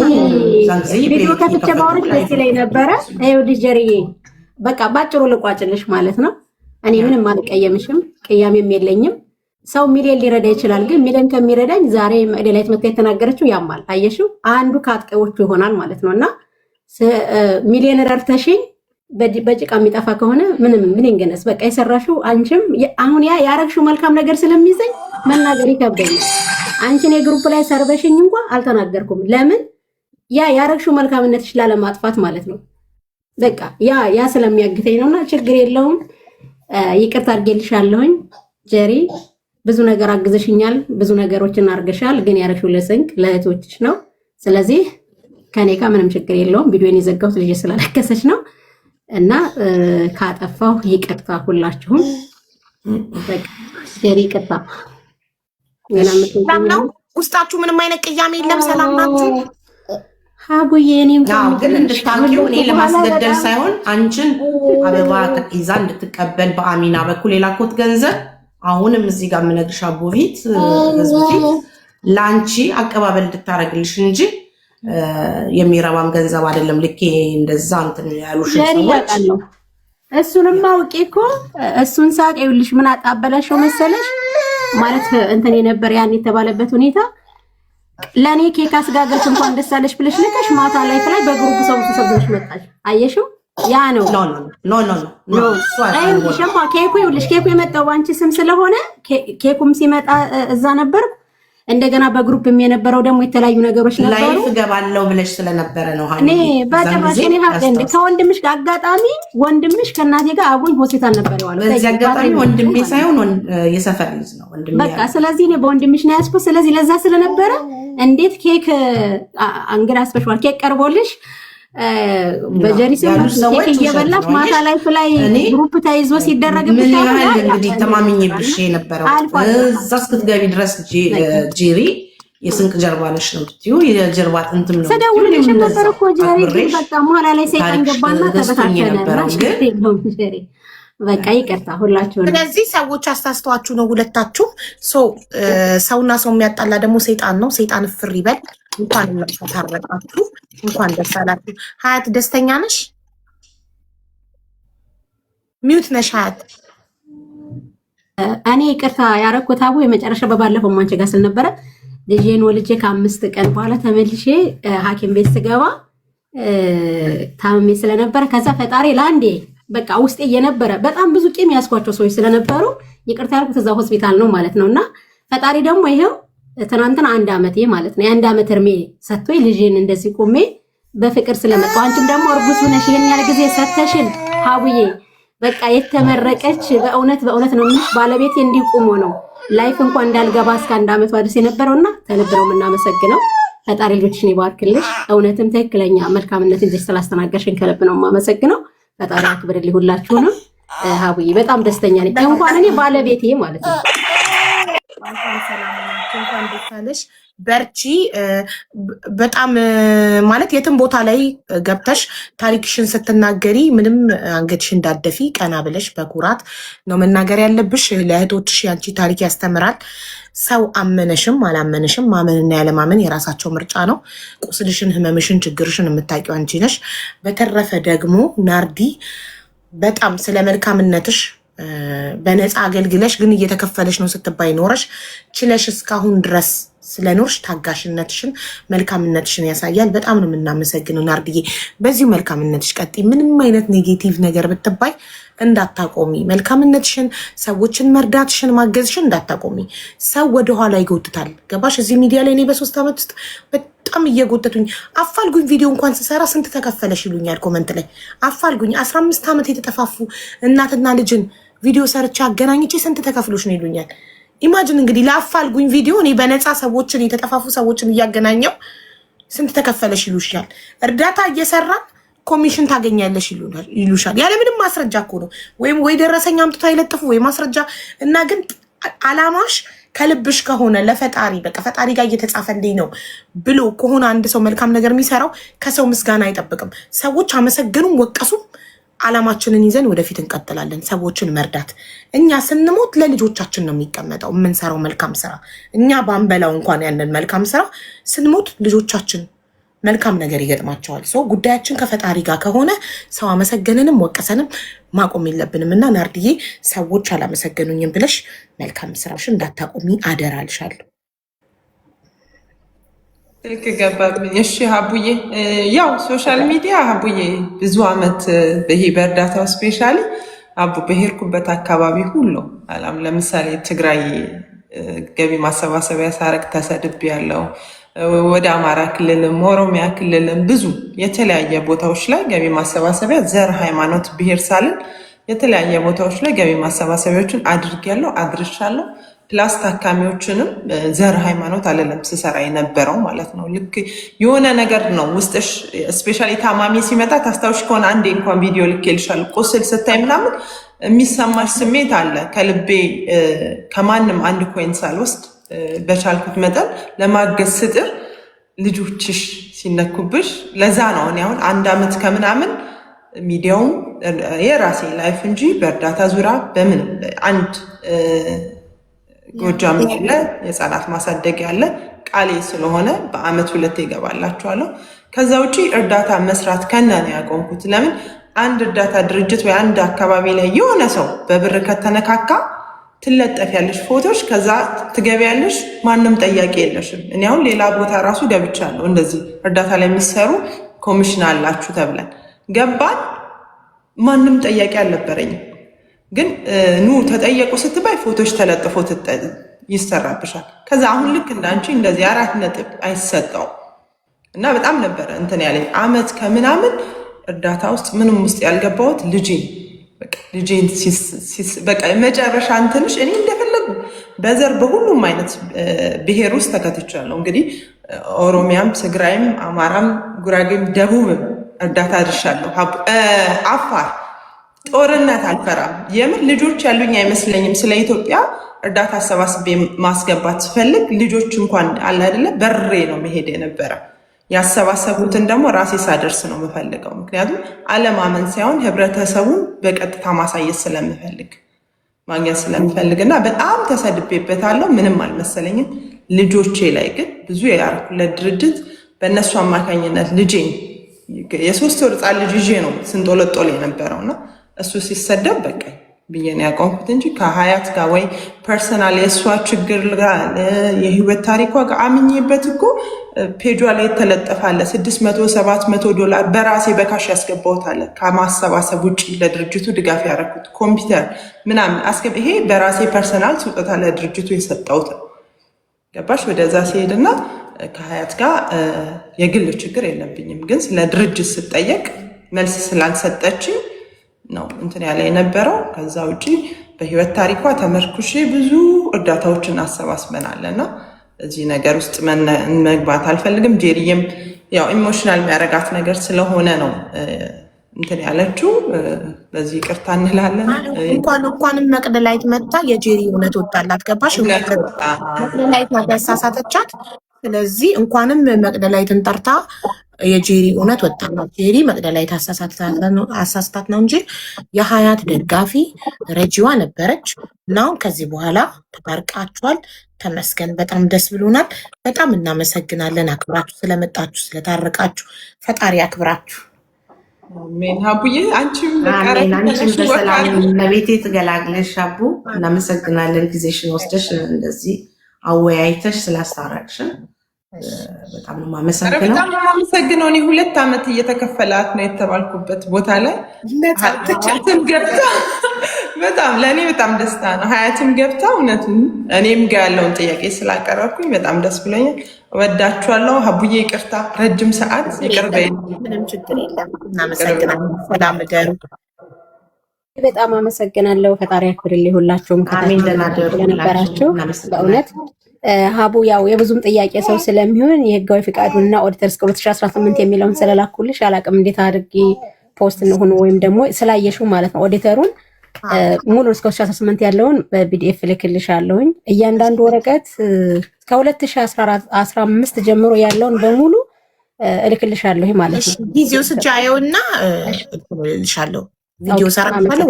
ቪዲዮ ከፍቼ ባወራሽ ደስ ይለኝ ነበረ። ይኸውልሽ ጄሪዬ በቃ ባጭሩ ልቋጭልሽ ማለት ነው። እኔ ምንም አልቀየምሽም፣ ቅያሜም የለኝም። ሰው ሚሊዮን ሊረዳ ይችላል። ግን ሚሊዮን ከሚረዳኝ ዛሬ መቅደላዊት መጥታ የተናገረችው ያማል። አየሽው፣ አንዱ ከአጥቂዎቹ ይሆናል ማለት ነው። እና ሚሊዮን ረድተሽኝ በጭቃ የሚጠፋ ከሆነ ምን ይንገነስ? በቃ የሰራሽው አንቺም አሁን ያረግሽው መልካም ነገር ስለሚይዘኝ መናገር ይከብደኛል። አንቺን የግሩፕ ላይ ሰርበሽኝ እንኳን አልተናገርኩም። ለምን ያረግሽው መልካምነትሽ ላለማጥፋት ማለት ነው። በቃ ያ ስለሚያግተኝ ነውና ችግር የለውም። ይቅርታ አድርጌልሻለሁኝ ጄሪ። ብዙ ነገር አግዘሽኛል፣ ብዙ ነገሮችን አርገሻል። ግን ያረግሽው ለስንቅ ለእህቶችሽ ነው። ስለዚህ ከኔ ጋር ምንም ችግር የለውም። ቪዲዮን የዘጋሁት ልጅ ስላለከሰች ነው። እና ካጠፋው ይቅርታ ሁላችሁም። በቃ ጄሪ ይቅርታ። ነው ውስጣችሁ ምንም አይነት ቅያሜ የለም። ሰላም ናችሁ? ሀቡዬ እኔ እንኳን ግን እንድታውቂው እኔ ለማስገደል ሳይሆን አንቺን አበባ ይዛ እንድትቀበል በአሚና በኩል የላኩት ገንዘብ አሁንም እዚህ ጋር የምነግርሽ አቦ ፊት ህዝብ ፊት ለአንቺ አቀባበል እንድታረግልሽ እንጂ የሚረባም ገንዘብ አይደለም። ልኬ እንደዛ እንትን ያሉሽ ሰዎች እሱንም አውቄ እኮ እሱን ሳቅ ይኸውልሽ ምን አጣበላሽው መሰለሽ ማለት እንትን የነበር ያን የተባለበት ሁኔታ ለኔ ኬክ አስጋገርሽ እንኳን ደስ አለሽ ብለሽ ልከሽ ማታ ላይ በግሩፕ ሰው ተሰብስበሽ መጣሽ። አየሽው ያ ነው ኖ ሸማ ኬኩ ይኸውልሽ፣ ኬኩ የመጣው ባንቺ ስም ስለሆነ ኬኩም ሲመጣ እዛ ነበር። እንደገና በግሩፕ የነበረው ደግሞ የተለያዩ ነገሮች ነበሩ። ላይፍ ገባለው ብለሽ ስለነበረ ነው እኔ በጭራሽ እኔ ሀገንድ ከወንድምሽ ጋር አጋጣሚ ወንድምሽ ከእናቴ ጋር አቡኝ ሆስፒታል ነበር ያለው። በዚህ አጋጣሚ ወንድሜ ሳይሆን የሰፈር ልጅ ነው ወንድሜ። በቃ ስለዚህ እኔ በወንድምሽ ነው ያስኩት። ስለዚህ ለዛ ስለነበረ እንዴት ኬክ እንግዳ ስፔሻል ኬክ ቀርቦልሽ በጀሪ ሰዎች እየበላች ማታ ላይ ግሩፕ ተይዞ ሲደረግብሽ እንግዲህ ተማምኜብሽ የነበረው እዛ እስክትገቢ ድረስ ጄሪ የስንቅ ጀርባ ነሽ ነው ብትዩ የጀርባ ጥንትም ነው ተደውልልሽ ነበር እኮ ጄሪ። በቃ ማታ ላይ ሰይጣን ገባና ተበታተነ። በቃ ይቅርታ ሁላችሁም። ስለዚህ ሰዎች አስተዋችሁ ነው ሁለታችሁ። ሰውና ሰው የሚያጣላ ደግሞ ሰይጣን ነው። ሰይጣን ፍር ይበል። እንኳን ታረቃችሁ፣ እንኳን ደስ አላችሁ። ሀያት ደስተኛ ነሽ? ሚውት ነሽ ሀያት። እኔ ይቅርታ ያረኩት አቡ የመጨረሻ በባለፈው ማንቺ ጋር ስለነበረ ልጄን ወልጄ ከ5 ቀን በኋላ ተመልሼ ሐኪም ቤት ስገባ ታምሜ ስለነበረ ከዛ ፈጣሪ ለአንዴ በቃ ውስጤ የነበረ በጣም ብዙ ቂም ያስኳቸው ሰዎች ስለነበሩ ይቅርታ ያልኩት እዛ ሆስፒታል ነው ማለት ነውና ፈጣሪ ደግሞ ይሄው ትናንትና 1 ዓመቴ ማለት ነው የ1 ዓመት እርሜ ሰጥቶኝ ልጄን እንደዚህ ቆሜ በፍቅር ስለመጣሁ አንቺም ደግሞ እርጉዝ ሆነሽ ይሄን ያህል ጊዜ ሰተሽን ሀቡዬ በቃ የተመረቀች በእውነት ነው ምንሽ ባለቤቴ እንዲቆሞ ነው ላይፍ እንኳን እንዳልገባ እስከ 1 ዓመት ወደስ የነበረውና ተነበረው የምናመሰግነው ፈጣሪ ልጆችሽን ይባርክልሽ። እውነትም ትክክለኛ መልካምነት እንጂ ስላስተናገርሽን ከልብ ነው የማመሰግነው። ፈጣሪ አክብርልኝ ሁላችሁንም። ሀቡዬ በጣም ደስተኛ ነኝ። እንኳን እኔ ባለቤቴ ማለት ነው። እንኳን ደስ አለሽ። በርቺ። በጣም ማለት የትም ቦታ ላይ ገብተሽ ታሪክሽን ስትናገሪ ምንም አንገትሽ እንዳደፊ ቀና ብለሽ በኩራት ነው መናገር ያለብሽ። ለእህቶችሽ ያንቺ ታሪክ ያስተምራል። ሰው አመነሽም አላመነሽም ማመንና ያለማመን የራሳቸው ምርጫ ነው። ቁስልሽን፣ ህመምሽን፣ ችግርሽን የምታውቂው አንቺ ነሽ። በተረፈ ደግሞ ናርዲ በጣም ስለ መልካምነትሽ በነፃ አገልግለሽ ግን እየተከፈለሽ ነው ስትባይ ኖረሽ ችለሽ እስካሁን ድረስ ስለኖርሽ ታጋሽነትሽን መልካምነትሽን ያሳያል። በጣም ነው የምናመሰግነው ናርዲዬ። በዚሁ መልካምነትሽ ቀጥይ። ምንም አይነት ኔጌቲቭ ነገር ብትባይ እንዳታቆሚ። መልካምነትሽን፣ ሰዎችን መርዳትሽን፣ ማገዝሽን እንዳታቆሚ። ሰው ወደኋላ ይጎትታል። ገባሽ? እዚህ ሚዲያ ላይ እኔ በ3 ዓመት ውስጥ በጣም እየጎተቱኝ አፋልጉኝ። ቪዲዮ እንኳን ስሰራ ስንት ተከፈለሽ ይሉኛል ኮመንት ላይ። አፋልጉኝ 15 ዓመት የተጠፋፉ እናትና ልጅን ቪዲዮ ሰርቻ አገናኝቼ ስንት ተከፍሎሽ ነው ይሉኛል። ኢማጂን እንግዲህ ለአፋልጉኝ ቪዲዮ እኔ በነፃ ሰዎችን የተጠፋፉ ሰዎችን እያገናኘው ስንት ተከፈለሽ ይሉሻል። እርዳታ እየሰራን ኮሚሽን ታገኛለሽ ይሉሻል። ያለ ምንም ማስረጃ እኮ ነው። ወይም ወይ ደረሰኛ አምጥቶ አይለጥፉ ወይ ማስረጃ እና ግን አላማሽ ከልብሽ ከሆነ ለፈጣሪ በቃ ፈጣሪ ጋር እየተጻፈልኝ ነው ብሎ ከሆነ አንድ ሰው መልካም ነገር የሚሰራው ከሰው ምስጋና አይጠብቅም። ሰዎች አመሰገኑም ወቀሱም አላማችንን ይዘን ወደፊት እንቀጥላለን። ሰዎችን መርዳት እኛ ስንሞት ለልጆቻችን ነው የሚቀመጠው የምንሰራው መልካም ስራ። እኛ ባንበላው እንኳን ያንን መልካም ስራ ስንሞት ልጆቻችን መልካም ነገር ይገጥማቸዋል። ሰው ጉዳያችን ከፈጣሪ ጋር ከሆነ ሰው አመሰገንንም ወቀሰንም ማቆም የለብንም እና ናርዲዬ ሰዎች አላመሰገኑኝም ብለሽ መልካም ስራሽ እንዳታቆሚ አደራልሻለሁ። ልክ ገባብኝ። እሺ ሀቡዬ፣ ያው ሶሻል ሚዲያ ሀቡዬ ብዙ አመት ይሄ በእርዳታው ስፔሻሊ አቡ በሄድኩበት አካባቢ ሁሉ አላም ለምሳሌ ትግራይ ገቢ ማሰባሰቢያ ሳረግ ተሰድብ ያለው ወደ አማራ ክልልም ኦሮሚያ ክልልም ብዙ የተለያየ ቦታዎች ላይ ገቢ ማሰባሰቢያ ዘር፣ ሃይማኖት፣ ብሔር ሳልን የተለያየ ቦታዎች ላይ ገቢ ማሰባሰቢያዎችን አድርጌያለሁ፣ አድርሻለሁ። ፕላስ ታካሚዎችንም ዘር ሃይማኖት አለለም ስሰራ የነበረው ማለት ነው። ልክ የሆነ ነገር ነው ውስጥሽ ስፔሻሊ ታማሚ ሲመጣ ታስታውሽ ከሆነ አንዴ እንኳን ቪዲዮ ልኬልሻል። ቁስል ስታይ ምናምን የሚሰማሽ ስሜት አለ። ከልቤ ከማንም አንድ ኮይን ሳልወስድ በቻልኩት መጠን ለማገዝ ስጥር ልጆችሽ ሲነኩብሽ፣ ለዛ ነው እኔ አሁን 1 ዓመት ከምናምን ሚዲያውም የራሴ ላይፍ እንጂ በእርዳታ ዙሪያ በምንም አንድ ጎጃም ያለ የህፃናት ማሳደግ ያለ ቃሌ ስለሆነ በአመት 2 ይገባላችኋለሁ። ከዛ ውጪ እርዳታ መስራት ከነን ያቆምኩት። ለምን አንድ እርዳታ ድርጅት ወይ አንድ አካባቢ ላይ የሆነ ሰው በብር ከተነካካ ትለጠፊያለሽ ፎቶች፣ ከዛ ትገቢያለሽ፣ ማንም ጠያቂ የለሽም። እኔ አሁን ሌላ ቦታ ራሱ ገብቻለሁ። እንደዚህ እርዳታ ላይ የሚሰሩ ኮሚሽን አላችሁ ተብለን ገባን። ማንም ጠያቂ አልነበረኝም። ግን ኑ ተጠየቁ ስትባይ ፎቶች ተለጥፎ ይሰራብሻል። ከዛ አሁን ልክ እንዳንቺ እንደዚህ 4 ነጥብ አይሰጠውም እና በጣም ነበረ እንትን ያለኝ አመት ከምናምን እርዳታ ውስጥ ምንም ውስጥ ያልገባሁት ልጄን በቃ መጨረሻ እንትንሽ እኔ እንደፈለጉ በዘር በሁሉም አይነት ብሔር ውስጥ ተከትቻለሁ። እንግዲህ ኦሮሚያም፣ ትግራይም፣ አማራም፣ ጉራጌም፣ ደቡብም እርዳታ አድርሻለሁ። አፋር ጦርነት አልፈራም። የምን ልጆች ያሉኝ አይመስለኝም። ስለ ኢትዮጵያ እርዳታ አሰባስቤ ማስገባት ስፈልግ ልጆች እንኳን አለ አይደለ በሬ ነው መሄድ የነበረ። ያሰባሰቡትን ደግሞ ራሴ ሳደርስ ነው የምፈልገው። ምክንያቱም አለማመን ሳይሆን ህብረተሰቡን በቀጥታ ማሳየት ስለምፈልግ ማግኘት ስለምፈልግ እና በጣም ተሰድቤበታለሁ። ምንም አልመሰለኝም። ልጆቼ ላይ ግን ብዙ ያደረኩለት ድርጅት በእነሱ አማካኝነት ልጄን የ3 ወር ህፃን ልጅ ይዤ ነው ስንጦለጦል የነበረው እና እሱ ሲሰደብ በቃኝ ብዬ ነው ያቆምኩት እንጂ ከሀያት ጋር ወይ ፐርሰናል የእሷ ችግር ጋር የህይወት ታሪኳ ጋር አምኜበት እኮ ፔጇ ላይ የተለጠፋለ $600-700 በራሴ በካሽ ያስገባውታለ ከማሰባሰብ ውጭ ለድርጅቱ ድጋፍ ያደረኩት ኮምፒውተር ምናምን ይሄ በራሴ ፐርሰናል ስጦታ ለድርጅቱ የሰጠውት ገባሽ። ወደዛ ሲሄድና ከሀያት ጋር የግል ችግር የለብኝም፣ ግን ስለ ድርጅት ስጠየቅ መልስ ስላልሰጠችኝ ነው እንትን ያለ የነበረው። ከዛ ውጭ በህይወት ታሪኳ ተመርኩሼ ብዙ እርዳታዎችን አሰባስበናል እና እዚህ ነገር ውስጥ መግባት አልፈልግም። ጄሪዬም ያው ኢሞሽናል የሚያረጋት ነገር ስለሆነ ነው እንትን ያለችው። በዚህ ይቅርታ እንላለን። እንኳንም መቅደላዊት መጣ የጄሪ እውነት ወጣላት። ገባሽ? መቅደላዊት ናት ያሳሳተቻት። ስለዚህ እንኳንም መቅደላዊትን ጠርታ የጄሪ እውነት ወጣላት። ጄሪ መቅደላዊት አሳስታት ነው እንጂ የሀያት ደጋፊ ረጂዋ ነበረች። እናም ከዚህ በኋላ ተታርቃችኋል። ተመስገን። በጣም ደስ ብሎናል። በጣም እናመሰግናለን። አክብራችሁ ስለመጣችሁ ስለታረቃችሁ ፈጣሪ አክብራችሁ። አሜን። ሀቡዬ አንቺም በሰላም ለቤቴ ትገላግለሽ። ሀቡ እናመሰግናለን። ጊዜሽን ወስደሽ እንደዚህ አወያይተሽ ስላስታረቅሽን በጣም ነው የማመሰግነው። በጣም ነው የማመሰግነው። እኔ 2 ዓመት እየተከፈላት ነው የተባልኩበት ቦታ ላይ ሀያትም ገብታ በጣም ለእኔ በጣም ደስታ ነው። ሀያትም ገብታ እውነቱን እኔም ጋር ያለውን ጥያቄ ስላቀረብኩኝ በጣም ደስ ብሎኛል። ወዳችኋለሁ። ሀቡዬ ይቅርታ ረጅም ሰዓት ይቅር በይኝ። ምንም ችግር የለም። እናመሰግናለን። ሰላም እደሩ። በጣም አመሰግናለሁ። ፈጣሪ ያክብርልኝ ሁላችሁም ከነበራችሁ በእውነት ሀቡ ያው የብዙም ጥያቄ ሰው ስለሚሆን የህጋዊ ፍቃዱንና ኦዲተር እስከ 2018 የሚለውን ስለላኩልሽ አላቅም እንዴት አድርጌ ፖስት እንሆን ወይም ደግሞ ስላየሽው ማለት ነው። ኦዲተሩን ሙሉ እስከ 2018 ያለውን በፒዲኤፍ ልክልሻለሁኝ። እያንዳንዱ ወረቀት ከ2015 ጀምሮ ያለውን በሙሉ እልክልሻለሁ ማለት ነው። ጊዜው ስጃየውና እልክልሻለሁ። ቪዲዮ ሰራለሁ።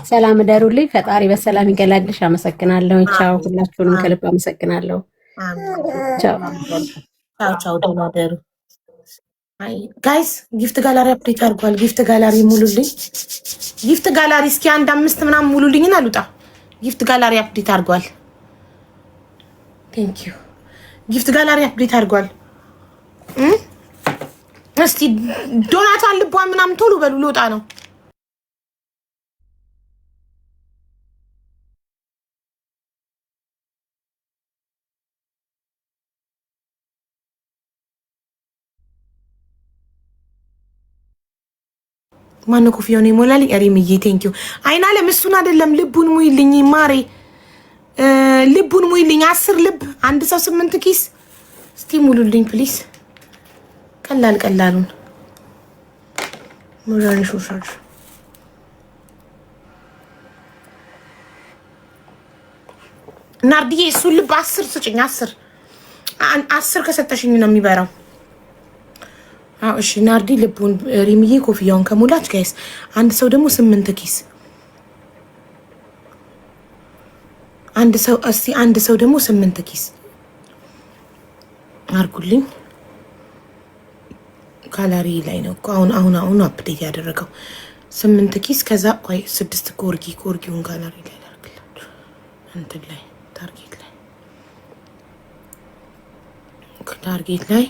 ሰላም እደሩልኝ። ፈጣሪ በሰላም ይገላግልሽ። አመሰግናለሁ። ቻው። ሁላችሁንም ከልብ አመሰግናለሁ። ቻው ቻው። ደህና እደሩ። ጋይስ ጊፍት ጋላሪ አፕዴት አድርጓል። ጊፍት ጋላሪ ሙሉልኝ። ጊፍት ጋላሪ እስኪ 1-5 ምናምን ሙሉልኝና አሉጣ። ጊፍት ጋላሪ አፕዴት አድርጓል። ቴንክ ዩ። ጊፍት ጋላሪ አፕዴት አድርጓል። እስቲ ዶናቷን ልቧን ምናምን ቶሎ በሉ። ልወጣ ነው። ማነው ኮፊውን ይሞላልኝ? ሪምዬ ቴንኪዩ። አይና ለምሱን አይደለም ልቡን ሙይልኝ ማሬ፣ ልቡን ሙይልኝ። 10 ልብ አንድ ሰው 8 ኪስ እስቲ ሙሉልኝ ፕሊስ። ቀላሉን ሙራን ሹሻር ናርዲዬ እሱን ልብ 10 ስጭኝ። 10 ከሰጠሽኝ ነው የሚበራው። አዎ እሺ ናርዲ ልቡን ሪምዬ ኮፍያውን ከሞላች ጋይስ አንድ ሰው ደግሞ 8 ኪስ አንድ ሰው ደግሞ 8 ኪስ አርጉልኝ። ካላሪ ላይ ነው እኮ አሁን አፕዴት ያደረገው 8 ኪስ። ከዛ ቆይ 6 ኮርጊውን ካላሪ ላይ ላድርግላችሁ እንትን ላይ ታርጌት ላይ